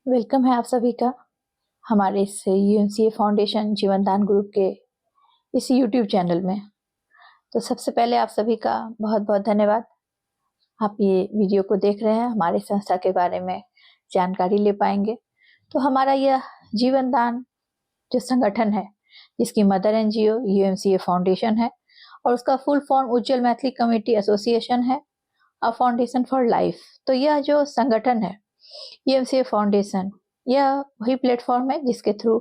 Welcome है आप सभी का हमारे इस यूएमसीए फाउंडेशन जीवन दान ग्रुप के इस यूट्यूब चैनल में। तो सबसे पहले आप सभी का बहुत बहुत धन्यवाद। आप ये वीडियो को देख रहे हैं, हमारे संस्था के बारे में जानकारी ले पाएंगे। तो हमारा यह जीवन दान जो संगठन है, जिसकी मदर एनजीओ यूएमसीए फाउंडेशन है और उसका फुल फॉर्म उज्जवल मैथिली कम्युनिटी एसोसिएशन है, अ फाउंडेशन फॉर लाइफ। तो यह जो संगठन है यूएमसीए फाउंडेशन, यह वही प्लेटफॉर्म है जिसके थ्रू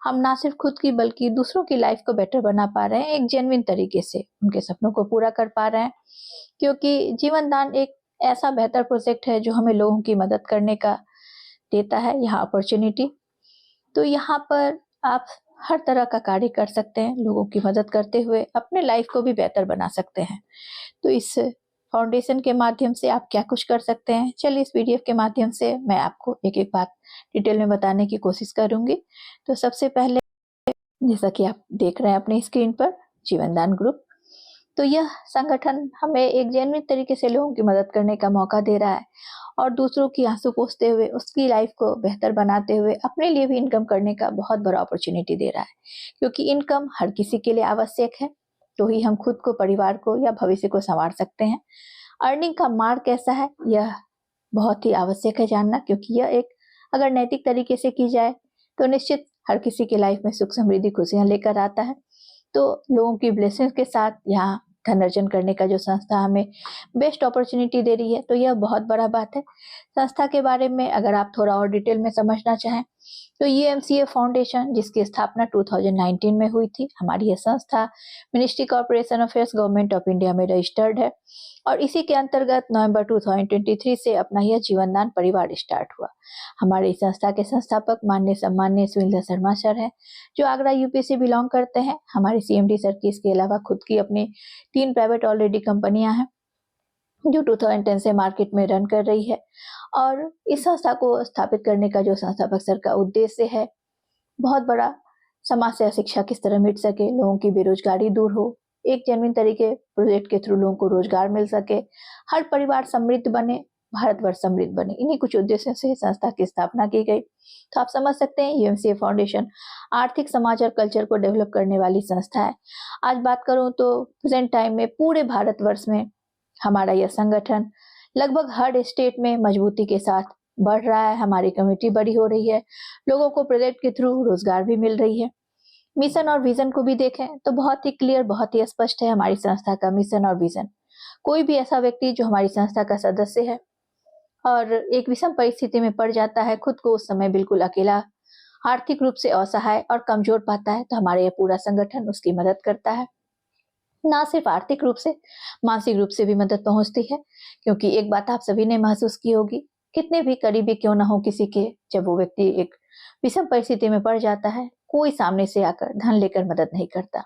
हम ना सिर्फ खुद की बल्कि दूसरों की लाइफ को बेटर बना पा रहे हैं, एक जेन्युइन तरीके से उनके सपनों को पूरा कर पा रहे हैं। क्योंकि जीवन दान एक ऐसा बेहतर प्रोजेक्ट है जो हमें लोगों की मदद करने का देता है यहाँ अपॉर्चुनिटी। तो यहाँ पर आप हर तरह का कार्य कर सकते हैं, लोगों की मदद करते हुए अपने लाइफ को भी बेहतर बना सकते हैं। तो इस फाउंडेशन के माध्यम से आप क्या कुछ कर सकते हैं, चलिए इस वीडियो के माध्यम से मैं आपको एक एक बात डिटेल में बताने की कोशिश करूंगी। तो सबसे पहले, जैसा कि आप देख रहे हैं अपनी स्क्रीन पर, जीवन दान ग्रुप, तो यह संगठन हमें एक जेन्युइन तरीके से लोगों की मदद करने का मौका दे रहा है और दूसरों की आंसू पोंछते हुए उसकी लाइफ को बेहतर बनाते हुए अपने लिए भी इनकम करने का बहुत बड़ा अपॉर्चुनिटी दे रहा है। क्योंकि इनकम हर किसी के लिए आवश्यक है, तो ही हम खुद को, परिवार को या भविष्य को संवार सकते हैं। अर्निंग का मार्ग कैसा है, यह बहुत ही आवश्यक है जानना, क्योंकि यह एक अगर नैतिक तरीके से की जाए तो निश्चित हर किसी की लाइफ में सुख समृद्धि खुशियां लेकर आता है। तो लोगों की ब्लेसिंग्स के साथ यहाँ धन अर्जन करने का जो संस्था हमें बेस्ट अपॉर्चुनिटी दे रही है, तो यह बहुत बड़ा बात है। संस्था के बारे में अगर आप थोड़ा और डिटेल में समझना चाहें तो यूएमसीए फाउंडेशन, जिसकी स्थापना 2019 में हुई थी, हमारी यह संस्था ministry corporation affairs government of India में रजिस्टर्ड है और इसी के अंतर्गत नवंबर 2023 से अपना यह जीवन दान परिवार स्टार्ट हुआ। हमारे इस संस्था के संस्थापक माननीय सम्माननीय सुनील शर्मा सर हैं, जो आगरा यूपी से बिलोंग करते हैं। हमारे सीएमडी सर की इसके अलावा खुद की अपनी 3 प्राइवेट ऑलरेडी कंपनियां हैं जो 2010 से मार्केट में रन कर रही है। और इस संस्था को स्थापित करने का जो संस्थापक सर का उद्देश्य है, बहुत बड़ा, समाज से अशिक्षा किस तरह मिट सके, लोगों की बेरोजगारी दूर हो, एक जेन्युइन तरीके प्रोजेक्ट के थ्रू लोगों को रोजगार मिल सके, हर परिवार समृद्ध बने, भारतवर्ष समृद्ध बने, इन्हीं कुछ उद्देश्यों से संस्था की स्थापना की गई। तो आप समझ सकते हैं यूएमसीए फाउंडेशन आर्थिक, समाज और कल्चर को डेवलप करने वाली संस्था है। आज बात करूं तो प्रेजेंट टाइम में पूरे भारतवर्ष में हमारा यह संगठन लगभग हर स्टेट में मजबूती के साथ बढ़ रहा है। हमारी कम्युनिटी बड़ी हो रही है, लोगों को प्रोजेक्ट के थ्रू रोजगार भी मिल रही है। मिशन और विजन को भी देखें तो बहुत ही क्लियर, बहुत ही स्पष्ट है हमारी संस्था का मिशन और विजन। कोई भी ऐसा व्यक्ति जो हमारी संस्था का सदस्य है और एक विषम परिस्थिति में पड़ जाता है, खुद को उस समय बिल्कुल अकेला, आर्थिक रूप से असहाय और कमजोर पाता है, तो हमारा यह पूरा संगठन उसकी मदद करता है। ना सिर्फ आर्थिक रूप से, मानसिक रूप से भी मदद पहुंचती है। क्योंकि एक बात आप सभी ने महसूस की होगी, कितने भी करीबी क्यों ना हो किसी के, जब वो व्यक्ति एक विषम परिस्थिति में पड़ जाता है, कोई सामने से आकर धन लेकर मदद नहीं करता।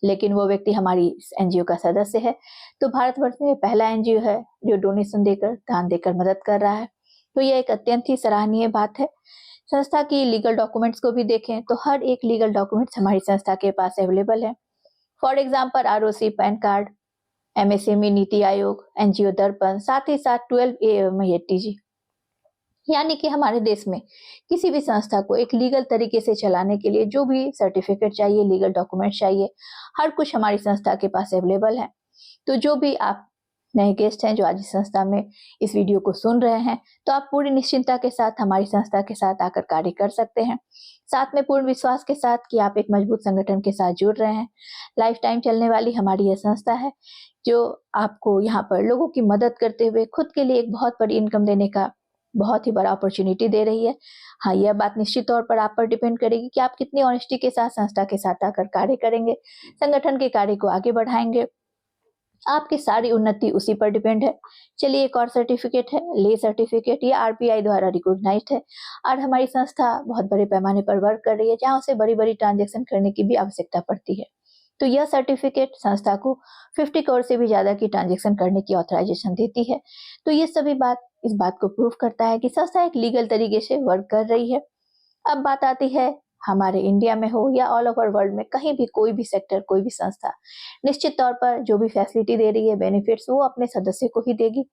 लेकिन वो व्यक्ति हमारी एनजीओ का सदस्य है, तो भारतवर्ष में पहला एनजीओ है जो डोनेशन देकर, दान देकर मदद कर रहा है। तो यह एक अत्यंत ही सराहनीय बात है। संस्था की लीगल डॉक्यूमेंट्स को भी देखें तो हर एक लीगल डॉक्यूमेंट्स हमारी संस्था के पास अवेलेबल है। For example ROC, pan card, MSME, NITI Aayog, NGO दर्पण, साथ ही साथ 12A यानी कि हमारे देश में किसी भी संस्था को एक लीगल तरीके से चलाने के लिए जो भी सर्टिफिकेट चाहिए, लीगल डॉक्यूमेंट चाहिए, हर कुछ हमारी संस्था के पास अवेलेबल है। तो जो भी आप नए गेस्ट हैं जो आज इस संस्था में इस वीडियो को सुन रहे हैं, तो आप पूरी निश्चिंतता के साथ हमारी संस्था के साथ आकर कार्य कर सकते हैं, साथ में पूर्ण विश्वास के साथ कि आप एक मजबूत संगठन के साथ जुड़ रहे हैं। लाइफ टाइम चलने वाली हमारी यह संस्था है जो आपको यहाँ पर लोगों की मदद करते हुए खुद के लिए एक बहुत बड़ी इनकम देने का बहुत ही बड़ा अपॉर्चुनिटी दे रही है। हाँ, यह बात निश्चित तौर पर आप पर डिपेंड करेगी कि आप कितनी ऑनेस्टी के साथ संस्था के साथ आकर कार्य करेंगे, संगठन के कार्य को आगे बढ़ाएंगे। आपकी सारी उन्नति उसी पर डिपेंड है। चलिए, एक और सर्टिफिकेट है, ले सर्टिफिकेट। ये आरबीआई द्वारा रिकॉग्नाइज्ड है और हमारी संस्था बहुत बड़े पैमाने पर वर्क कर रही है, जहां उसे बड़ी बड़ी ट्रांजेक्शन करने की भी आवश्यकता पड़ती है। तो यह सर्टिफिकेट संस्था को 50 करोड़ से भी ज्यादा की ट्रांजेक्शन करने की ऑथराइजेशन देती है। तो ये सभी बात इस बात को प्रूव करता है कि संस्था एक लीगल तरीके से वर्क कर रही है। अब बात आती है, हमारे इंडिया में हो या ऑल ओवर वर्ल्ड में, कहीं भी कोई भी सेक्टर, कोई भी संस्था निश्चित तौर पर जो भी फैसिलिटी दे रही है, बेनिफिट्स, वो अपने सदस्य को ही देगी।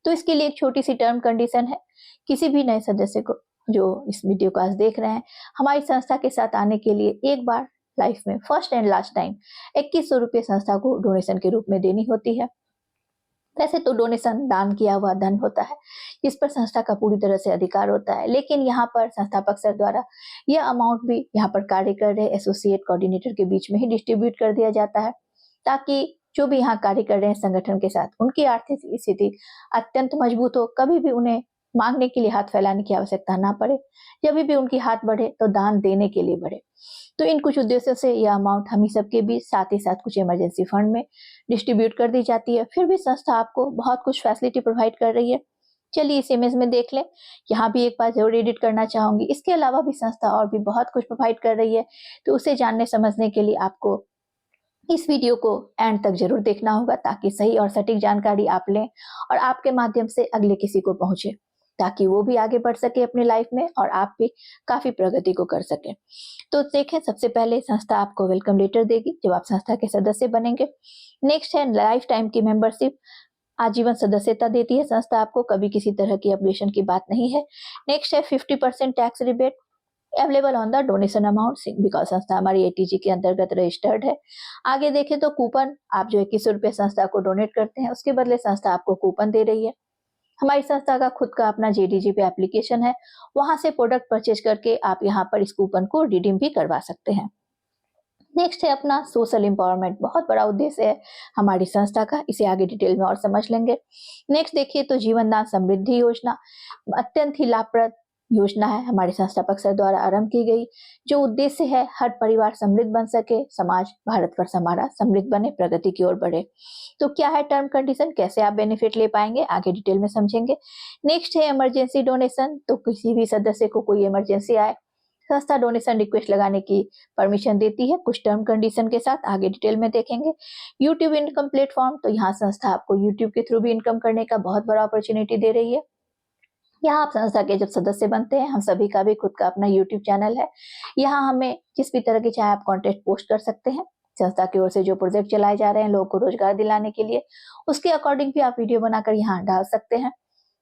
तो इसके लिए एक छोटी सी टर्म कंडीशन है, किसी भी नए सदस्य को जो इस वीडियो को आज देख रहे हैं, हमारी संस्था के साथ आने के लिए एक बार लाइफ में फर्स्ट एंड लास्ट टाइम 2100 रुपये संस्था को डोनेशन के रूप में देनी होती है। वैसे तो डोनेशन दान किया हुआ धन होता है, जिस पर संस्था का पूरी तरह से अधिकार होता है, लेकिन यहाँ पर संस्थापक सर द्वारा यह अमाउंट भी यहाँ पर कार्य कर रहे एसोसिएट कोऑर्डिनेटर के बीच में ही डिस्ट्रीब्यूट कर दिया जाता है, ताकि जो भी यहाँ कार्य कर रहे हैं संगठन के साथ, उनकी आर्थिक स्थिति अत्यंत मजबूत हो, कभी भी उन्हें मांगने के लिए हाथ फैलाने की आवश्यकता ना पड़े, जब भी उनकी हाथ बढ़े तो दान देने के लिए बढ़े। तो इन कुछ उद्देश्यों से यह अमाउंट हम ही सबके बीच साथ ही साथ कुछ इमरजेंसी फंड में डिस्ट्रीब्यूट कर दी जाती है। फिर भी संस्था आपको बहुत कुछ फैसिलिटी प्रोवाइड कर रही है। चलिए इस इमेज में देख लें, यहाँ भी एक बार जरूर एडिट करना चाहूंगी। इसके अलावा भी संस्था और भी बहुत कुछ प्रोवाइड कर रही है, तो उसे जानने समझने के लिए आपको इस वीडियो को एंड तक जरूर देखना होगा, ताकि सही और सटीक जानकारी आप लें और आपके माध्यम से अगले किसी को पहुंचे, ताकि वो भी आगे बढ़ सके अपनी लाइफ में और आप भी काफी प्रगति को कर सके। तो देखें, सबसे पहले संस्था आपको वेलकम लेटर देगी जब आप संस्था के सदस्य बनेंगे। नेक्स्ट है लाइफ टाइम की मेंबरशिप, आजीवन सदस्यता देती है संस्था आपको, कभी किसी तरह की अपग्रेडेशन की बात नहीं है। नेक्स्ट है 50% tax rebate available on the donation amount, because संस्था हमारी एटीजी के अंतर्गत रजिस्टर्ड है। आगे देखें तो कूपन, आप जो 2100 रुपये संस्था को डोनेट करते हैं, उसके बदले संस्था आपको कूपन दे रही है। हमारी संस्था का खुद का अपना जेडीजी पे एप्लीकेशन है, वहां से प्रोडक्ट परचेज करके आप यहाँ पर इस कूपन को रिडीम भी करवा सकते हैं। नेक्स्ट है अपना सोशल एम्पावरमेंट, बहुत बड़ा उद्देश्य है हमारी संस्था का, इसे आगे डिटेल में और समझ लेंगे। नेक्स्ट देखिए तो जीवन दान समृद्धि योजना, अत्यंत ही लाभप्रद योजना है, हमारे संस्थापक सर द्वारा आरंभ की गई, जो उद्देश्य है हर परिवार समृद्ध बन सके, समाज भारतवर्ष हमारा समृद्ध बने, प्रगति की ओर बढ़े। तो क्या है टर्म कंडीशन, कैसे आप बेनिफिट ले पाएंगे, आगे डिटेल में समझेंगे। नेक्स्ट है इमरजेंसी डोनेशन, तो किसी भी सदस्य को कोई इमरजेंसी आए, संस्था डोनेशन रिक्वेस्ट लगाने की परमिशन देती है कुछ टर्म कंडीशन के साथ, आगे डिटेल में देखेंगे। यूट्यूब इनकम प्लेटफॉर्म, तो यहाँ संस्था आपको यूट्यूब के थ्रू भी इनकम करने का बहुत बड़ा अपॉर्चुनिटी दे रही है। यहाँ आप संस्था के जब सदस्य बनते हैं, हम सभी का भी खुद का अपना यूट्यूब चैनल है, यहाँ हमें जिस भी तरह की चाहे आप कंटेंट पोस्ट कर सकते हैं। संस्था की ओर से जो प्रोजेक्ट चलाए जा रहे हैं लोगों को रोजगार दिलाने के लिए, उसके अकॉर्डिंग भी आप वीडियो बनाकर यहाँ डाल सकते हैं।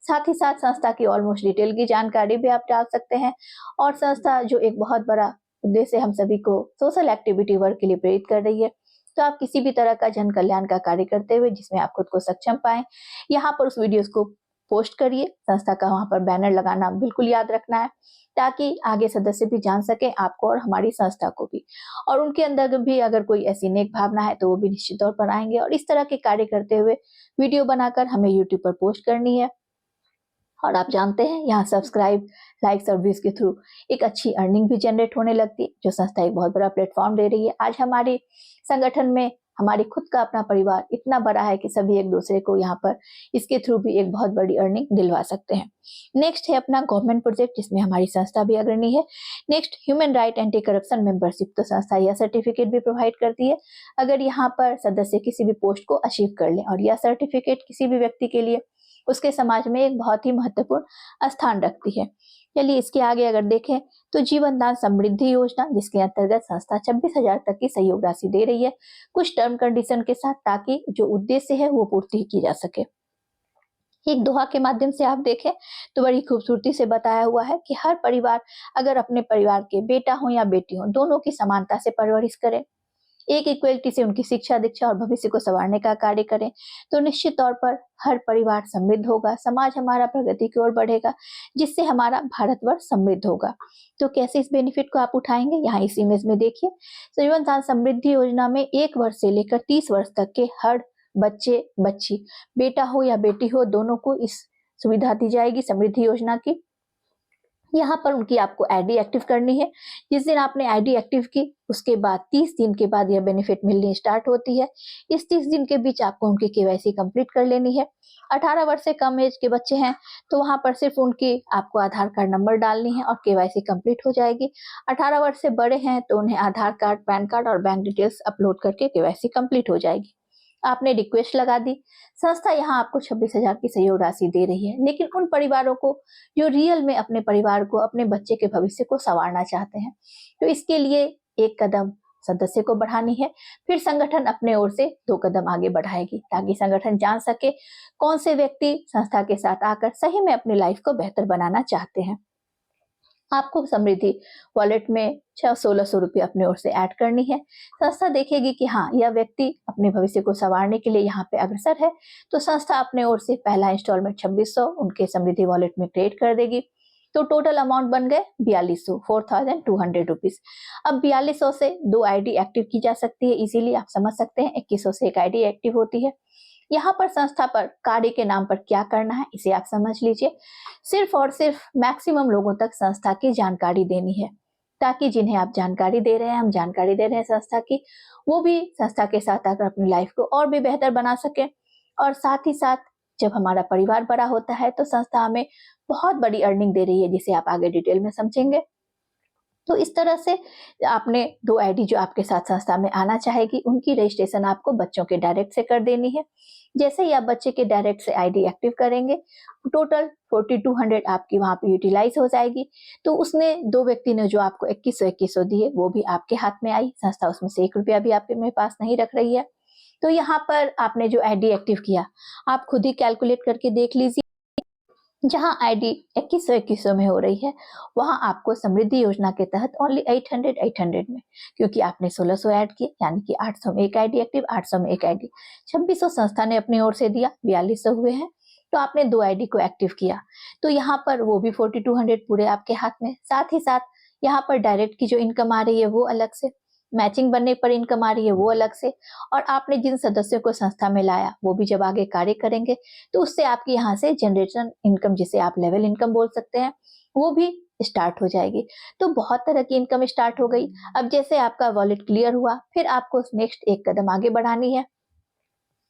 साथ ही साथ संस्था की ऑलमोस्ट डिटेल की जानकारी भी आप डाल सकते हैं। और संस्था जो एक बहुत बड़ा उद्देश्य हम सभी को सोशल एक्टिविटी वर्क के लिए प्रेरित कर रही है, तो आप किसी भी तरह का जन कल्याण का कार्य करते हुए जिसमें आप खुद को सक्षम पाएं, यहाँ पर उस वीडियोस को पोस्ट करिए। संस्था का वहां पर बैनर लगाना बिल्कुल याद रखना है, ताकि आगे सदस्य भी जान सके आपको और हमारी संस्था को भी, और उनके अंदर भी अगर कोई ऐसी नेक भावना है तो वो भी निश्चित तौर पर आएंगे। और इस तरह के कार्य करते हुए वीडियो बनाकर हमें यूट्यूब पर पोस्ट करनी है। और आप जानते हैं यहाँ सब्सक्राइब, लाइक्स और व्यूज के थ्रू एक अच्छी अर्निंग भी जनरेट होने लगती है, जो संस्था एक बहुत बड़ा प्लेटफॉर्म दे रही है। आज हमारे संगठन में हमारी खुद का अपना परिवार इतना बड़ा है कि सभी एक दूसरे को यहाँ पर इसके थ्रू भी एक बहुत बड़ी अर्निंग दिलवा सकते हैं। नेक्स्ट है अपना गवर्नमेंट प्रोजेक्ट, जिसमें हमारी संस्था भी अग्रणी है। Next human right anti corruption membership, तो संस्था यह सर्टिफिकेट भी प्रोवाइड करती है अगर यहाँ पर सदस्य किसी भी पोस्ट को अचीव कर लें, और यह सर्टिफिकेट किसी भी व्यक्ति के लिए उसके समाज में एक बहुत ही महत्वपूर्ण स्थान रखती है। चलिए इसके आगे अगर देखें तो जीवन दान समृद्धि योजना, जिसके अंतर्गत संस्था 26,000 तक की सहयोग राशि दे रही है कुछ टर्म कंडीशन के साथ, ताकि जो उद्देश्य है वो पूर्ति की जा सके। एक दोहा के माध्यम से आप देखें तो बड़ी खूबसूरती से बताया हुआ है कि हर परिवार अगर अपने परिवार के बेटा हो या बेटी हो, दोनों की समानता से परवरिश करे, एक इक्वलिटी से उनकी शिक्षा दीक्षा और भविष्य को संवारने का कार्य करें, तो निश्चित तौर पर हर परिवार समृद्ध होगा, समाज हमारा प्रगति की ओर बढ़ेगा, जिससे हमारा भारतवर्ष समृद्ध होगा। तो कैसे इस बेनिफिट को आप उठाएंगे, यहाँ इस इमेज में देखिए। जीवन दान समृद्धि योजना में 1 वर्ष से लेकर 30 वर्ष तक के हर बच्चे बच्ची, बेटा हो या बेटी हो, दोनों को इस सुविधा दी जाएगी समृद्धि योजना की। यहाँ पर उनकी आपको आईडी एक्टिव करनी है। जिस दिन आपने आईडी एक्टिव की उसके बाद 30 दिन के बाद यह बेनिफिट मिलनी स्टार्ट होती है। इस 30 दिन के बीच आपको उनकी केवाईसी कंप्लीट कर लेनी है। 18 वर्ष से कम एज के बच्चे हैं तो वहां पर सिर्फ उनकी आपको आधार कार्ड नंबर डालनी है और केवाईसी कंप्लीट हो जाएगी। 18 वर्ष से बड़े हैं तो उन्हें आधार कार्ड, पैन कार्ड और बैंक डिटेल्स अपलोड करके केवाईसी कंप्लीट हो जाएगी। आपने रिक्वेस्ट लगा दी, संस्था यहाँ आपको 26,000 की सहयोग राशि दे रही है, लेकिन उन परिवारों को जो रियल में अपने परिवार को, अपने बच्चे के भविष्य को संवारना चाहते हैं, तो इसके लिए एक कदम सदस्य को बढ़ानी है, फिर संगठन अपने ओर से 2 कदम आगे बढ़ाएगी, ताकि संगठन जान सके कौन से व्यक्ति संस्था के साथ आकर सही में अपनी लाइफ को बेहतर बनाना चाहते हैं। आपको समृद्धि वॉलेट में 1600 रुपये अपने ओर से ऐड करनी है। संस्था देखेगी कि हाँ, यह व्यक्ति अपने भविष्य को संवारने के लिए यहाँ पे अग्रसर है, तो संस्था अपने ओर से पहला इंस्टॉलमेंट 2600 उनके समृद्धि वॉलेट में क्रिएट कर देगी। तो टोटल अमाउंट बन गए 4200, 4200 रुपीज। अब 4200 से 2 आईडी एक्टिव की जा सकती है इजीली, आप समझ सकते हैं 2100 से एक आईडी एक्टिव होती है। यहाँ पर संस्था पर कार्य के नाम पर क्या करना है इसे आप समझ लीजिए। सिर्फ और सिर्फ मैक्सिमम लोगों तक संस्था की जानकारी देनी है, ताकि जिन्हें आप जानकारी दे रहे हैं, हम जानकारी दे रहे हैं संस्था की, वो भी संस्था के साथ आकर अपनी लाइफ को और भी बेहतर बना सके। और साथ ही साथ जब हमारा परिवार बड़ा होता है तो संस्था हमें बहुत बड़ी अर्निंग दे रही है, जिसे आप आगे डिटेल में समझेंगे। तो इस तरह से आपने 2 आईडी जो आपके साथ संस्था में आना चाहेगी, उनकी रजिस्ट्रेशन आपको बच्चों के डायरेक्ट से कर देनी है। जैसे ही आप बच्चे के डायरेक्ट से आईडी एक्टिव करेंगे, टोटल 4200 आपकी वहां पे यूटिलाइज हो जाएगी। तो उसने 2 व्यक्ति ने जो आपको 2100 दिए, वो भी आपके हाथ में आई। संस्था उसमें से 1 रुपया भी आपके मेरे पास नहीं रख रही है। तो यहाँ पर आपने जो आईडी एक्टिव किया, आप खुद ही कैलकुलेट करके देख लीजिए। जहां आईडी 2100 में हो रही है, वहां आपको समृद्धि योजना के तहत ओनली 800 में, क्योंकि आपने 1600 ऐड किए, यानी कि 800 में एक आईडी एक्टिव, 800 में एक आईडी, 2600 संस्था ने अपनी ओर से दिया, 4200 हुए हैं। तो आपने 2 आईडी को एक्टिव किया, तो यहाँ पर वो भी 4200 पूरे आपके हाथ में। साथ ही साथ यहाँ पर डायरेक्ट की जो इनकम आ रही है वो अलग से, मैचिंग बनने पर इनकम आ रही है वो अलग से, और आपने जिन सदस्यों को संस्था में लाया वो भी जब आगे कार्य करेंगे तो उससे आपकी यहाँ से जनरेशन इनकम, जिसे आप लेवल इनकम बोल सकते हैं, वो भी स्टार्ट हो जाएगी। तो बहुत तरह की इनकम स्टार्ट हो गई। अब जैसे आपका वॉलेट क्लियर हुआ, फिर आपको नेक्स्ट एक कदम आगे बढ़ानी है।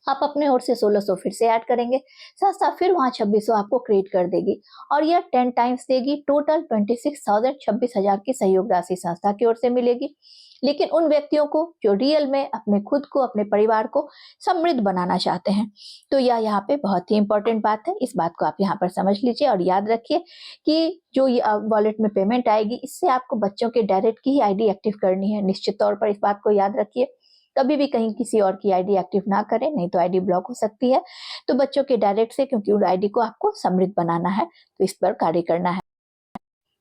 आप अपने ओर से 1600 फिर से ऐड करेंगे, संस्था फिर वहां 2600 आपको क्रिएट कर देगी, और यह 10 टाइम्स देगी। टोटल 26,000, 26,000 की सहयोग राशि संस्था की ओर से मिलेगी। लेकिन उन व्यक्तियों को जो रियल में अपने खुद को, अपने परिवार को समृद्ध बनाना चाहते हैं। तो यह यहाँ पे बहुत ही इंपॉर्टेंट बात है, इस बात को आप यहाँ पर समझ लीजिए और याद रखिए कि जो वॉलेट में पेमेंट आएगी, इससे आपको बच्चों के डायरेक्ट की ही आईडी एक्टिव करनी है। निश्चित तौर पर इस बात को याद रखिए, कभी भी कहीं किसी और की आईडी एक्टिव ना करें, नहीं तो आईडी ब्लॉक हो सकती है। तो बच्चों के डायरेक्ट से, क्योंकि उस आईडी को आपको समृद्ध बनाना है, तो इस पर कार्य करना है।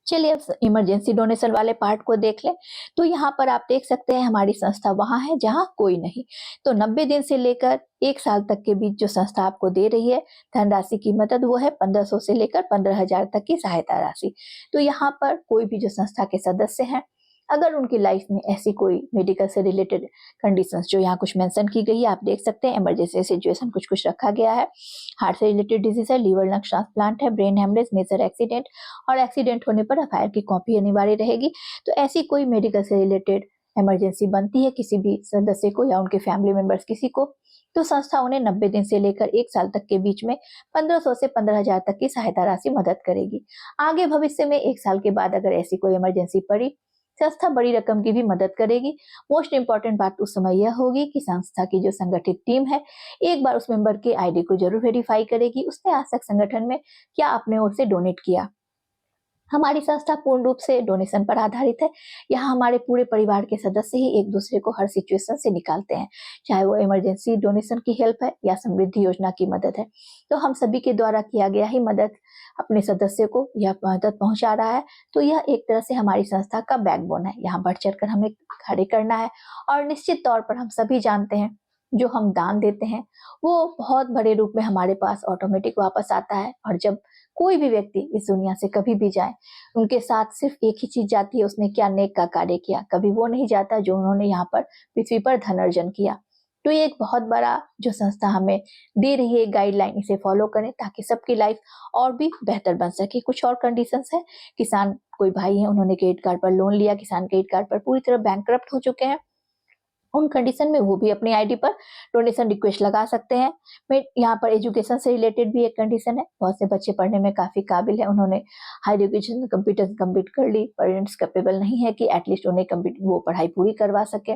चलिए अब इमरजेंसी डोनेशन वाले पार्ट को देख लें। तो यहाँ पर आप देख सकते हैं हमारी संस्था वहां है जहां कोई नहीं। तो 90 दिन से लेकर 1 साल तक के बीच जो संस्था आपको दे रही है धनराशि की मदद, वो है 1500 से लेकर 15,000 तक की सहायता राशि। तो यहाँ पर कोई भी जो संस्था के सदस्य हैं, अगर उनकी लाइफ में ऐसी कोई मेडिकल से रिलेटेड कंडीशंस जो यहाँ कुछ मेंशन की गई है, आप देख सकते हैं इमरजेंसी सिचुएशन कुछ कुछ रखा गया है। हार्ट से रिलेटेड डिजीज है, लीवर लंग्स ट्रांसप्लांट है, ब्रेन हेमरेज, मेजर एक्सीडेंट, और एक्सीडेंट होने पर एफआईआर की कॉपी अनिवार्य रहेगी। तो ऐसी कोई मेडिकल से रिलेटेड इमरजेंसी बनती है किसी भी सदस्य को या उनके फैमिली मेंबर्स किसी को, तो संस्था उन्हें 90 दिन से लेकर 1 साल तक के बीच में 1500 से 15,000 तक की सहायता राशि मदद करेगी। आगे भविष्य में 1 साल के बाद अगर ऐसी कोई इमरजेंसी पड़ी, संस्था बड़ी रकम की भी मदद करेगी। मोस्ट इंपॉर्टेंट बात उस समय यह होगी कि संस्था की जो संगठित टीम है, एक बार उस मेंबर के आईडी को जरूर वेरीफाई करेगी, उसने आज तक संगठन में क्या अपने ओर से डोनेट किया। हमारी संस्था पूर्ण रूप से डोनेशन पर आधारित है। यहाँ हमारे पूरे परिवार के सदस्य ही एक दूसरे को हर सिचुएशन से निकालते हैं, चाहे वो इमरजेंसी डोनेशन की हेल्प है या समृद्धि योजना की मदद है। तो हम सभी के द्वारा किया गया ही मदद अपने सदस्य को यह मदद पहुंचा रहा है। तो यह एक तरह से हमारी संस्था का बैकबोन है, यहाँ बढ़ चढ़ कर हमें कार्य करना है। और निश्चित तौर पर हम सभी जानते हैं, जो हम दान देते हैं वो बहुत बड़े रूप में हमारे पास ऑटोमेटिक वापस आता है। और जब कोई भी व्यक्ति इस दुनिया से कभी भी जाए, उनके साथ सिर्फ एक ही चीज जाती है, उसने क्या नेक का कार्य किया। कभी वो नहीं जाता जो उन्होंने यहाँ पर पृथ्वी पर धन अर्जन किया। तो ये एक बहुत बड़ा जो संस्था हमें दे रही है गाइडलाइन, इसे फॉलो करें ताकि सबकी लाइफ और भी बेहतर बन सके। कुछ और कंडीशंस है, किसान कोई भाई है, उन्होंने क्रेडिट कार्ड पर लोन लिया, किसान क्रेडिट कार्ड पर पूरी तरह बैंकक्रप्ट हो चुके हैं, उन कंडीशन में वो भी अपनी आईडी पर डोनेशन रिक्वेस्ट लगा सकते हैं। मैं यहाँ पर एजुकेशन से रिलेटेड भी एक कंडीशन है, बहुत से बच्चे पढ़ने में काफी काबिल है, उन्होंने हायर एजुकेशन कंप्यूटर कंप्लीट कर ली, पेरेंट्स कैपेबल नहीं है कि एटलीस्ट उन्हें वो पढ़ाई पूरी करवा सके।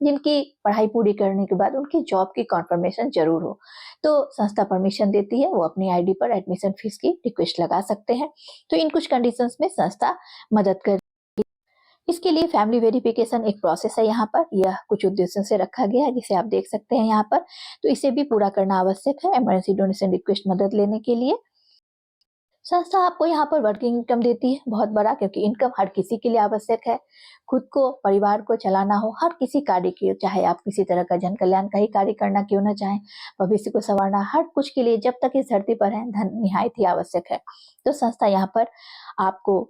जिनकी पढ़ाई पूरी करने के बाद उनकी जॉब की कॉन्फर्मेशन जरूर हो, तो संस्था परमिशन देती है, वो अपनी आईडी पर एडमिशन फीस की रिक्वेस्ट लगा सकते हैं। तो इन कुछ कंडीशंस में संस्था मदद कर। इसके लिए फैमिली वेरिफिकेशन एक प्रोसेस है, यहाँ पर यह कुछ उद्देश्यों से रखा गया है जिसे आप देख सकते हैं यहाँ पर। तो इसे भी पूरा करना आवश्यक है इमरजेंसी डोनेशन रिक्वेस्ट मदद लेने के लिए। संस्था आपको यहाँ पर वर्किंग इनकम देती है बहुत बड़ा, क्योंकि इनकम हर किसी के लिए आवश्यक है। खुद को, परिवार को चलाना हो, हर किसी कार्य की, चाहे आप किसी तरह का जन कल्याण का ही कार्य करना क्यों ना चाहें, भविष्य को संवारना, हर कुछ के लिए जब तक इस धरती पर है धन निहायत ही आवश्यक है। तो संस्था यहाँ पर आपको,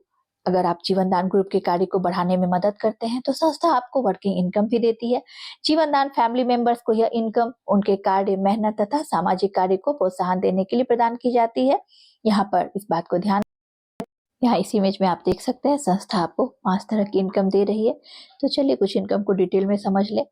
अगर आप जीवन दान ग्रुप के कार्य को बढ़ाने में मदद करते हैं तो संस्था आपको वर्किंग इनकम भी देती है। जीवन दान फैमिली मेंबर्स को यह इनकम उनके कार्य, मेहनत तथा सामाजिक कार्य को प्रोत्साहन देने के लिए प्रदान की जाती है। यहाँ पर इस बात को ध्यान, यहाँ इस इमेज में आप देख सकते हैं संस्था आपको 5 तरह की इनकम दे रही है। तो चलिए कुछ इनकम को डिटेल में समझ ले।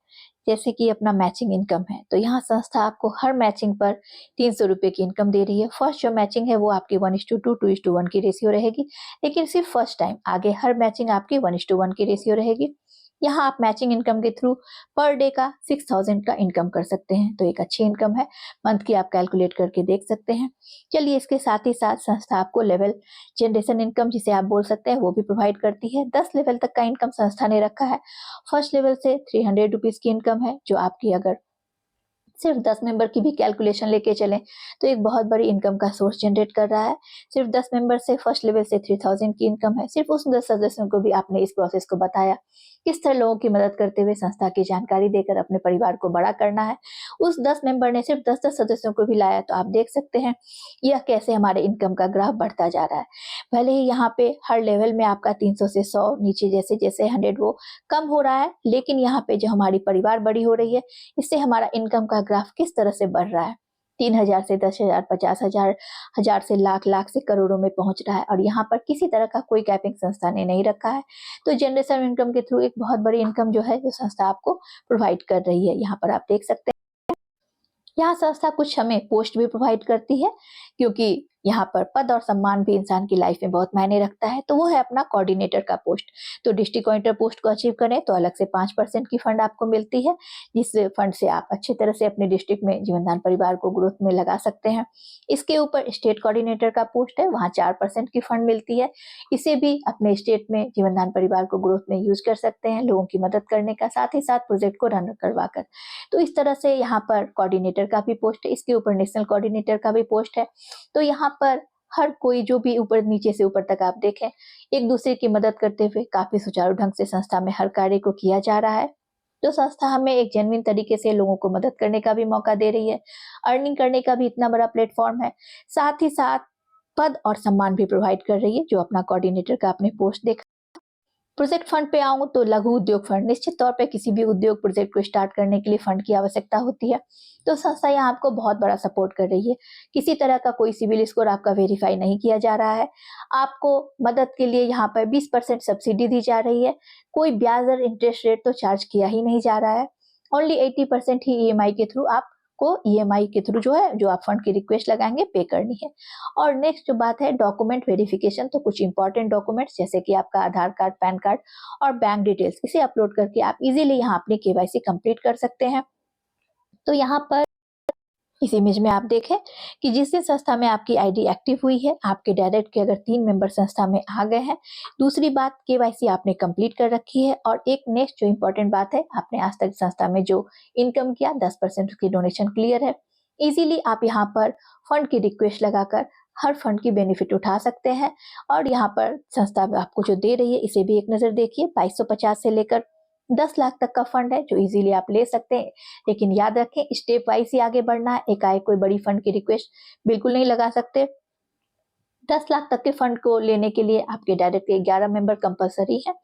जैसे कि अपना मैचिंग इनकम है, तो यहाँ संस्था आपको हर मैचिंग पर 300 रुपए की इनकम दे रही है। फर्स्ट जो मैचिंग है वो आपकी 1:2, 2:1 की रेशियो रहेगी, लेकिन सिर्फ फर्स्ट टाइम। आगे हर मैचिंग आपकी 1:1 की रेशियो रहेगी। यहाँ आप मैचिंग इनकम के थ्रू पर डे का 6000 का इनकम कर सकते हैं, तो एक अच्छी इनकम है। मंथ की आप कैलकुलेट करके देख सकते हैं। चलिए इसके साथ ही साथ संस्था आपको लेवल जनरेशन इनकम, जिसे आप बोल सकते हैं, वो भी प्रोवाइड करती है। 10 लेवल तक का इनकम संस्था ने रखा है। फर्स्ट लेवल से 300 रुपीज की इनकम है, जो आपकी अगर सिर्फ 10 मेंबर की भी कैलकुलेशन लेके चलें तो एक बहुत बड़ी इनकम का सोर्स जनरेट कर रहा है। सिर्फ 10 मेंबर से फर्स्ट लेवल से 3000 की इनकम है। सिर्फ उस 10 सदस्यों को भी आपने इस प्रोसेस को बताया, किस तरह लोगों की मदद करते हुए संस्था की जानकारी देकर अपने परिवार को बड़ा करना है। उस 10 मेंबर ने सिर्फ 10-10 सदस्यों को भी लाया, तो आप देख सकते हैं यह कैसे हमारे इनकम का ग्राफ बढ़ता जा रहा है। भले ही यहाँ पे हर लेवल में आपका 300 से 100 नीचे जैसे जैसे 100 वो कम हो रहा है, लेकिन यहाँ पे जो हमारी परिवार बड़ी हो रही है, इससे हमारा इनकम का ग्राफ किस तरह से बढ़ रहा है। 3000 से 10,000, 50,000, हजार से लाख, लाख से करोड़ों में पहुंच रहा है, और यहाँ पर किसी तरह का कोई कैपिंग संस्था ने नहीं रखा है। तो जनरेशन इनकम के थ्रू एक बहुत बड़ी इनकम जो है, जो संस्था आपको प्रोवाइड कर रही है। यहाँ पर आप देख सकते हैं। यहाँ संस्था कुछ हमें पोस्ट भी प्रोवाइड करती है, क्योंकि यहाँ पर पद और सम्मान भी इंसान की लाइफ में बहुत मायने रखता है। तो वो है अपना कोऑर्डिनेटर का पोस्ट। तो डिस्ट्रिक्ट कोऑर्डिनेटर पोस्ट को अचीव करें तो अलग से 5% की फंड आपको मिलती है, जिस फंड से आप अच्छी तरह से अपने डिस्ट्रिक्ट में जीवनदान परिवार को ग्रोथ में लगा सकते हैं। इसके ऊपर स्टेट कोऑर्डिनेटर का पोस्ट है, वहाँ 4% की फंड मिलती है। इसे भी अपने स्टेट में जीवनदान परिवार को ग्रोथ में यूज कर सकते हैं, लोगों की मदद करने का, साथ ही साथ प्रोजेक्ट को रन करवा कर। तो इस तरह से यहाँ पर कोऑर्डिनेटर का भी पोस्ट है, इसके ऊपर नेशनल कोऑर्डिनेटर का भी पोस्ट है। तो यहाँ पर हर कोई, जो भी ऊपर नीचे से ऊपर तक आप देखें, एक दूसरे की मदद करते हुए काफी सुचारू ढंग से संस्था में हर कार्य को किया जा रहा है। तो संस्था हमें एक जेन्युइन तरीके से लोगों को मदद करने का भी मौका दे रही है, अर्निंग करने का भी इतना बड़ा प्लेटफॉर्म है, साथ ही साथ पद और सम्मान भी प्रोवाइड कर रही है, जो अपना कोऑर्डिनेटर का आपने पोस्ट देखा। प्रोजेक्ट फंड पे आऊं तो लघु उद्योग फंड, निश्चित तौर पे किसी भी उद्योग प्रोजेक्ट को स्टार्ट करने के लिए फंड की आवश्यकता होती है। तो संस्था यहाँ आपको बहुत बड़ा सपोर्ट कर रही है। किसी तरह का कोई सिविल स्कोर आपका वेरीफाई नहीं किया जा रहा है। आपको मदद के लिए यहाँ पर 20% सब्सिडी दी जा रही है। कोई ब्याज और इंटरेस्ट रेट तो चार्ज किया ही नहीं जा रहा है। ओनली 80% ही ईएमआई के थ्रू आप को ईएमआई के थ्रू जो है, जो आप फंड की रिक्वेस्ट लगाएंगे, पे करनी है। और नेक्स्ट जो बात है डॉक्यूमेंट वेरिफिकेशन, तो कुछ इंपॉर्टेंट डॉक्यूमेंट्स जैसे कि आपका आधार कार्ड, पैन कार्ड और बैंक डिटेल्स, इसे अपलोड करके आप इजीली यहाँ अपनी केवाईसी कंप्लीट कर सकते हैं। तो यहाँ पर इस इमेज में आप देखें कि जिस दिन संस्था में आपकी आईडी एक्टिव हुई है, आपके डायरेक्ट के अगर 3 मेंबर संस्था में आ गए हैं, दूसरी बात केवाईसी आपने कंप्लीट कर रखी है, और एक नेक्स्ट जो इंपॉर्टेंट बात है, आपने आज तक संस्था में जो इनकम किया 10% की डोनेशन क्लियर है। इजीली आप यहाँ पर फंड की रिक्वेस्ट लगाकर हर फंड की बेनिफिट उठा सकते हैं। और यहाँ पर संस्था आपको जो दे रही है, इसे भी एक नजर देखिए। 2250 से लेकर 10 लाख तक का फंड है, जो इजीली आप ले सकते हैं। लेकिन याद रखें, स्टेप वाइज ही आगे बढ़ना है। एकाएक कोई बड़ी फंड की रिक्वेस्ट बिल्कुल नहीं लगा सकते। 10 लाख तक के फंड को लेने के लिए आपके डायरेक्ट 11 मेंबर कंपलसरी है।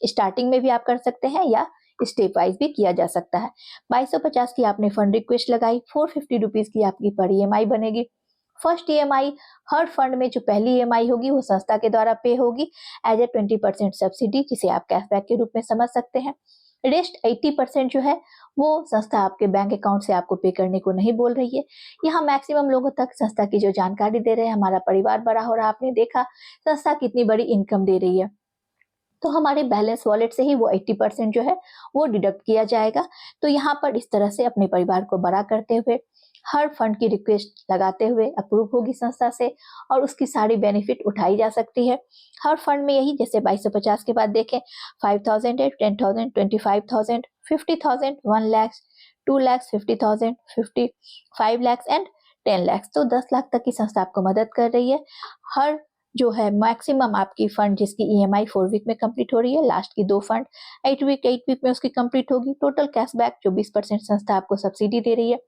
स्टार्टिंग में भी आप कर सकते हैं, या स्टेप वाइज भी किया जा सकता है। 2250 की आपने फंड रिक्वेस्ट लगाई, 450 रुपीज की आपकी पर ईएमआई बनेगी। फर्स्ट ईएमआई, हर फंड में जो पहली ईएमआई होगी वो संस्था के द्वारा पे होगी एज ए 20% सब्सिडी, जिसे आप कैशबैक के रूप में समझ सकते हैं। रेस्ट 80% जो है वो संस्था आपके बैंक अकाउंट से आपको पे करने को नहीं बोल रही है। यहाँ मैक्सिमम लोगों तक संस्था की जो जानकारी दे रहे हैं, हमारा परिवार बड़ा हो रहा है, आपने देखा संस्था कितनी बड़ी इनकम दे रही है, तो हमारे बैलेंस वॉलेट से ही वो 80% जो है वो डिडक्ट किया जाएगा। तो यहाँ पर इस तरह से अपने परिवार को बड़ा करते हुए हर फंड की रिक्वेस्ट लगाते हुए अप्रूव होगी संस्था से, और उसकी सारी बेनिफिट उठाई जा सकती है। हर फंड में यही, जैसे 2250 के बाद देखें 5000 है, 10,000, 25,000, 50,000, 1 लाख, 2 लाख, 50,000, 5 लाख एंड 10 लाख। तो 10 लाख तक की संस्था आपको मदद कर रही है। हर जो है मैक्सिमम आपकी फंड जिसकी ईएमआई 4 वीक में कंप्लीट हो रही है, लास्ट की 2 फंड 8 वीक में उसकी कंप्लीट होगी। टोटल कैशबैक जो 20% संस्था आपको सब्सिडी दे रही है।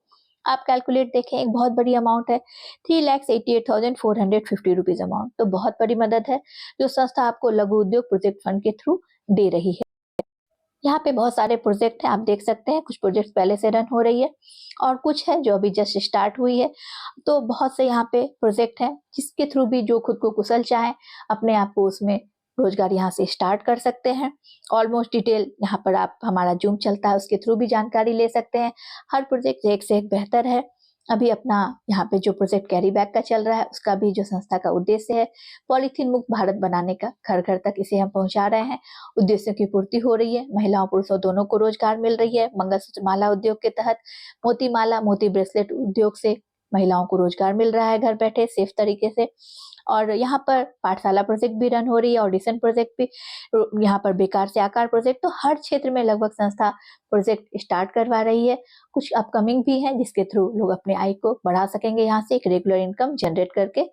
आप कैलकुलेट देखें, एक बहुत बड़ी अमाउंट है, 3,88,450 रुपीज अमाउंट। तो बहुत बड़ी मदद है जो संस्था आपको लघु उद्योग प्रोजेक्ट फंड के थ्रू दे रही है। यहाँ पे बहुत सारे प्रोजेक्ट हैं, आप देख सकते हैं। कुछ प्रोजेक्ट पहले से रन हो रही है और कुछ है जो अभी जस्ट स्टार्ट हुई है। तो बहुत से यहाँ पे प्रोजेक्ट हैं जिसके थ्रू भी जो खुद को कुशल चाहे अपने आप को उसमें रोजगार यहाँ से स्टार्ट कर सकते हैं। ऑलमोस्ट डिटेल यहाँ पर आप हमारा जूम चलता है उसके थ्रू भी जानकारी ले सकते हैं। हर प्रोजेक्ट एक से एक बेहतर है। अभी अपना यहाँ पे जो प्रोजेक्ट कैरी बैग का चल रहा है उसका भी जो संस्था का उद्देश्य है पॉलीथीन मुक्त भारत बनाने का, घर घर तक इसे हम पहुंचा रहे हैं। उद्देश्यों की पूर्ति हो रही है, महिलाओं पुरुषों दोनों को रोजगार मिल रही है। मंगलसूत्र माला उद्योग के तहत मोती माला मोती ब्रेसलेट उद्योग से महिलाओं को रोजगार मिल रहा है घर बैठे सेफ तरीके से। और यहाँ पर पाठशाला प्रोजेक्ट भी रन हो रही है, ऑडिशन प्रोजेक्ट भी, यहाँ पर बेकार से आकार प्रोजेक्ट। तो हर क्षेत्र में लगभग संस्था प्रोजेक्ट स्टार्ट करवा रही है। कुछ अपकमिंग भी है जिसके थ्रू लोग अपने आय को बढ़ा सकेंगे यहाँ से एक रेगुलर इनकम जनरेट करके।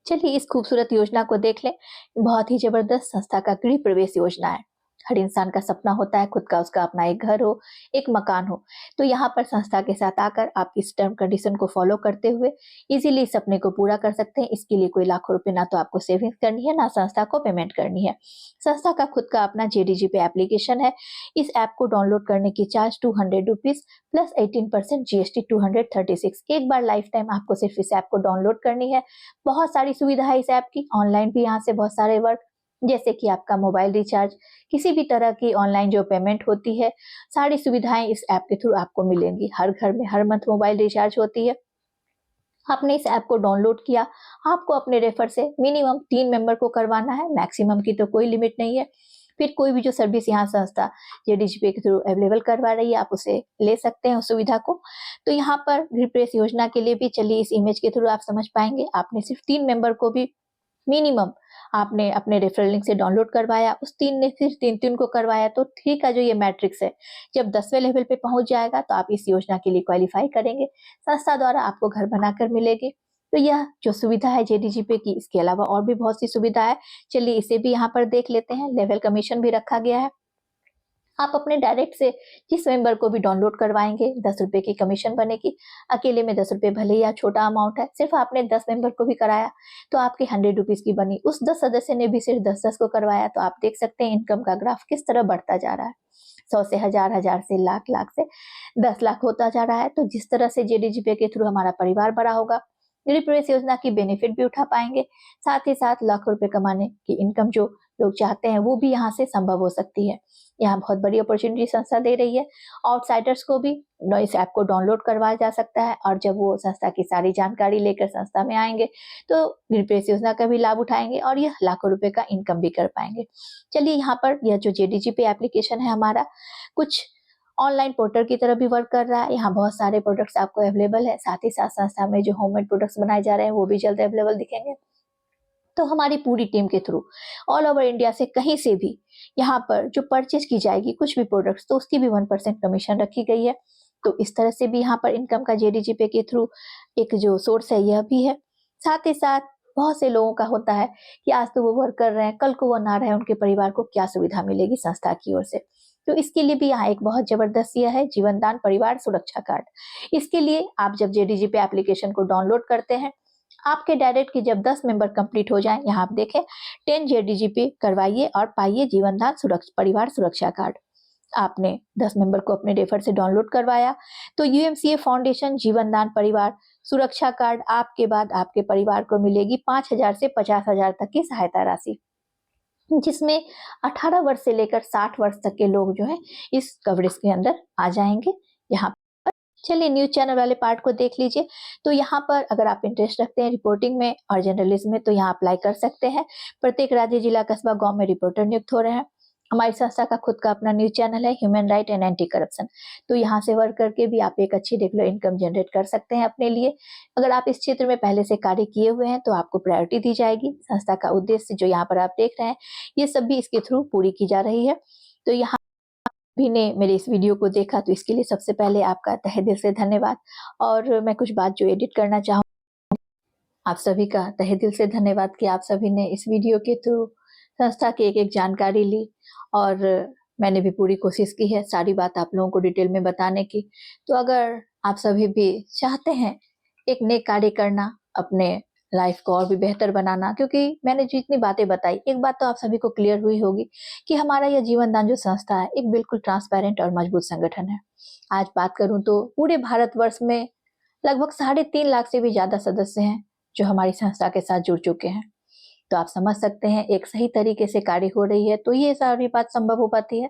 चलिए इस खूबसूरत योजना को देख लें। बहुत ही जबरदस्त संस्था का गृह प्रवेश योजना है। हर इंसान का सपना होता है खुद का उसका अपना एक घर हो, एक मकान हो। तो यहाँ पर संस्था के साथ आकर आप इस टर्म कंडीशन को फॉलो करते हुए इजीली इस सपने को पूरा कर सकते हैं। इसके लिए कोई लाखों रुपए ना तो आपको सेविंग्स करनी है ना संस्था को पेमेंट करनी है। संस्था का खुद का अपना जेडीजी पे एप्लीकेशन है। इस ऐप को डाउनलोड करने की चार्ज 200 रुपीज प्लस 18% जीएसटी 236। एक बार लाइफ टाइम आपको सिर्फ इस ऐप को डाउनलोड करनी है। बहुत सारी सुविधा है इस ऐप की। ऑनलाइन भी यहाँ से बहुत सारे वर्क जैसे कि आपका मोबाइल रिचार्ज, किसी भी तरह की ऑनलाइन जो पेमेंट होती है, सारी सुविधाएं इस ऐप के थ्रू आपको मिलेंगी। हर घर में हर मंथ मोबाइल रिचार्ज होती है। आपने इस ऐप को डाउनलोड किया, आपको अपने रेफर से मिनिमम 3 मेंबर को करवाना है, मैक्सिमम की तो कोई लिमिट नहीं है। फिर कोई भी जो सर्विस यहाँ संस्था जेडीजीपे के थ्रू अवेलेबल करवा रही है आप उसे ले सकते हैं उस सुविधा को। तो यहाँ पर गृह प्रवेश योजना के लिए भी चलिए इस इमेज के थ्रू आप समझ पाएंगे। आपने सिर्फ 3 मेंबर को भी मिनिमम आपने अपने रेफरल लिंक से डाउनलोड करवाया, उस 3 ने फिर 3 को करवाया। तो 3 का जो ये मैट्रिक्स है जब 10वें लेवल पे पहुंच जाएगा तो आप इस योजना के लिए क्वालिफाई करेंगे। संस्था द्वारा आपको घर बनाकर मिलेगी। तो यह जो सुविधा है जेडीजीपे की, इसके अलावा और भी बहुत सी सुविधा है। चलिए इसे भी यहाँ पर देख लेते हैं। लेवल कमीशन भी रखा गया है। आप अपने डायरेक्ट से जिस मेंबर को भी डाउनलोड करवाएंगे 10 रुपए की कमीशन बनेगी। अकेले में 10 रुपए भले या छोटा अमाउंट है, सिर्फ आपने 10 मेंबर को भी कराया तो आपकी 100 रुपीज की बनी। उस 10 सदस्य ने भी सिर्फ 10-10 को करवाया तो आप देख सकते हैं इनकम का ग्राफ किस तरह बढ़ता जा रहा है। 100 से 1000, 1000 से लाख, लाख से 10 लाख होता जा रहा है। तो जिस तरह से जेडीजीपे के थ्रू हमारा परिवार बड़ा होगा, गृह प्रवेश योजना की बेनिफिट भी उठा पाएंगे। साथ ही साथ लाखों रुपए कमाने की इनकम जो लोग चाहते हैं वो भी यहाँ से संभव हो सकती है। यहाँ बहुत बड़ी अपॉर्चुनिटी संस्था दे रही है। आउटसाइडर्स को भी इस ऐप को डाउनलोड करवाया जा सकता है और जब वो संस्था की सारी जानकारी लेकर संस्था में आएंगे तो गृह प्रवेश योजना का भी लाभ उठाएंगे और यह लाखों रुपए का इनकम भी कर पाएंगे। चलिए यहाँ पर यह जो जेडीजीपे एप्लीकेशन है हमारा कुछ ऑनलाइन पोर्टल की तरह भी वर्क कर रहा है। यहाँ बहुत सारे प्रोडक्ट्स आपको अवेलेबल है। साथ ही साथ संस्था में जो होममेड प्रोडक्ट्स बनाए जा रहे हैं वो भी जल्द अवेलेबल दिखेंगे। तो हमारी पूरी टीम के थ्रू ऑल ओवर इंडिया से कहीं से भी यहाँ पर जो परचेज की जाएगी कुछ भी प्रोडक्ट्स तो उसकी भी 1% कमीशन रखी गई है। तो इस तरह से भी यहाँ पर इनकम का जेडीजीपे के थ्रू एक जो सोर्स है यह भी है। साथ ही साथ बहुत से लोगों का होता है कि आज तो वो वर्क कर रहे हैं, कल को वो ना रहे, उनके परिवार को क्या सुविधा मिलेगी संस्था की ओर से। तो इसके लिए भी यहाँ एक बहुत जबरदस्त यह है जीवन दान परिवार सुरक्षा कार्ड। इसके लिए आप जब जेडीजीपे एप्लीकेशन को डाउनलोड करते हैं आपके डायरेक्ट की जब 10 मेंबर कंप्लीट हो जाएं, यहाँ आप देखें 10 जेडीजीपी करवाइए और पाइए जीवन दान परिवार सुरक्षा कार्ड। आपने 10 मेंबर को अपने रेफर से डाउनलोड करवाया तो यूएमसीए फाउंडेशन जीवन दान परिवार सुरक्षा कार्ड आपके बाद आपके परिवार को मिलेगी 5000 से 50,000 तक की सहायता राशि, जिसमें 18 वर्ष से लेकर 60 वर्ष तक के लोग जो है इस कवरेज के अंदर आ जाएंगे। यहाँ चलिए न्यूज चैनल वाले पार्ट को देख लीजिए। तो यहाँ पर अगर आप इंटरेस्ट रखते हैं रिपोर्टिंग में और जर्नलिज्म में तो यहाँ अप्लाई कर सकते हैं। प्रत्येक राज्य जिला कस्बा गांव में रिपोर्टर नियुक्त हो रहे हैं। हमारी संस्था का खुद का अपना न्यूज चैनल है human right and anti corruption. तो यहाँ से वर्क करके भी आप एक अच्छी रेगुलर इनकम जनरेट कर सकते हैं अपने लिए। अगर आप इस क्षेत्र में पहले से कार्य किए हुए हैं तो आपको प्रायोरिटी दी जाएगी। संस्था का उद्देश्य जो यहाँ पर आप देख रहे हैं ये सब भी इसके थ्रू पूरी की जा रही है। तो यहाँ भी ने मेरे इस वीडियो को देखा तो इसके लिए सबसे पहले आपका तहे दिल से धन्यवाद। और मैं कुछ बात जो एडिट करना चाहूँ आप सभी का तहे दिल से धन्यवाद कि आप सभी ने इस वीडियो के थ्रू संस्था की एक-एक जानकारी ली और मैंने भी पूरी कोशिश की है सारी बात आप लोगों को डिटेल में बताने की। तो अगर आप सभी भी चाहते हैं एक नेक कार्य करना, अपने लाइफ को और भी बेहतर बनाना, क्योंकि मैंने जितनी बातें बताई, एक बात तो आप सभी को क्लियर हुई होगी कि हमारा यह जीवन दान जो संस्था है, एक बिल्कुल ट्रांसपेरेंट और मजबूत संगठन है। आज बात करूँ तो पूरे भारतवर्ष में लगभग 3.5 लाख से भी ज़्यादा सदस्य हैं, जो हमारी संस्था के साथ जुड़ चुके हैं। तो आप समझ सकते हैं एक सही तरीके से कार्य हो रही है, तो ये सारी बात संभव हो पाती है।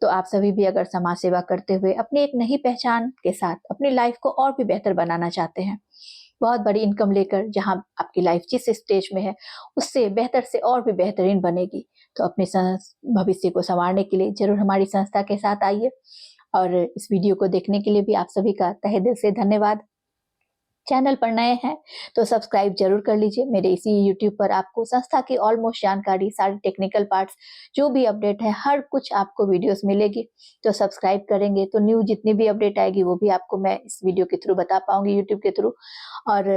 तो आप सभी भी अगर समाज सेवा करते हुए अपनी एक नई पहचान के साथ अपनी लाइफ को और भी बेहतर बनाना चाहते हैं, बहुत बड़ी इनकम लेकर जहां आपकी लाइफ जिस स्टेज में है उससे बेहतर से और भी बेहतरीन बनेगी, तो अपने भविष्य को संवारने के लिए जरूर हमारी संस्था के साथ आइए। और इस वीडियो को देखने के लिए भी आप सभी का तहे दिल से धन्यवाद। चैनल पर नए हैं तो सब्सक्राइब जरूर कर लीजिए। मेरे इसी यूट्यूब पर आपको संस्था की ऑलमोस्ट जानकारी, सारे टेक्निकल पार्ट्स, जो भी अपडेट है, हर कुछ आपको वीडियोस मिलेगी। तो सब्सक्राइब करेंगे तो न्यू जितनी भी अपडेट आएगी वो भी आपको मैं इस वीडियो के थ्रू बता पाऊंगी, यूट्यूब के थ्रू। और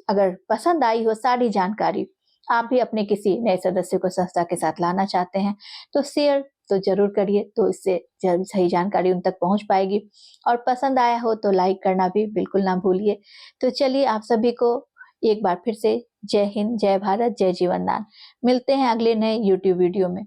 अगर पसंद आई हो सारी जानकारी, आप भी अपने किसी नए सदस्य को संस्था के साथ लाना चाहते हैं तो शेयर तो जरूर करिए, तो इससे सही जानकारी उन तक पहुंच पाएगी। और पसंद आया हो तो लाइक करना भी बिल्कुल ना भूलिए। तो चलिए आप सभी को एक बार फिर से जय हिंद, जय भारत, जय जीवनदान। मिलते हैं अगले नए यूट्यूब वीडियो में।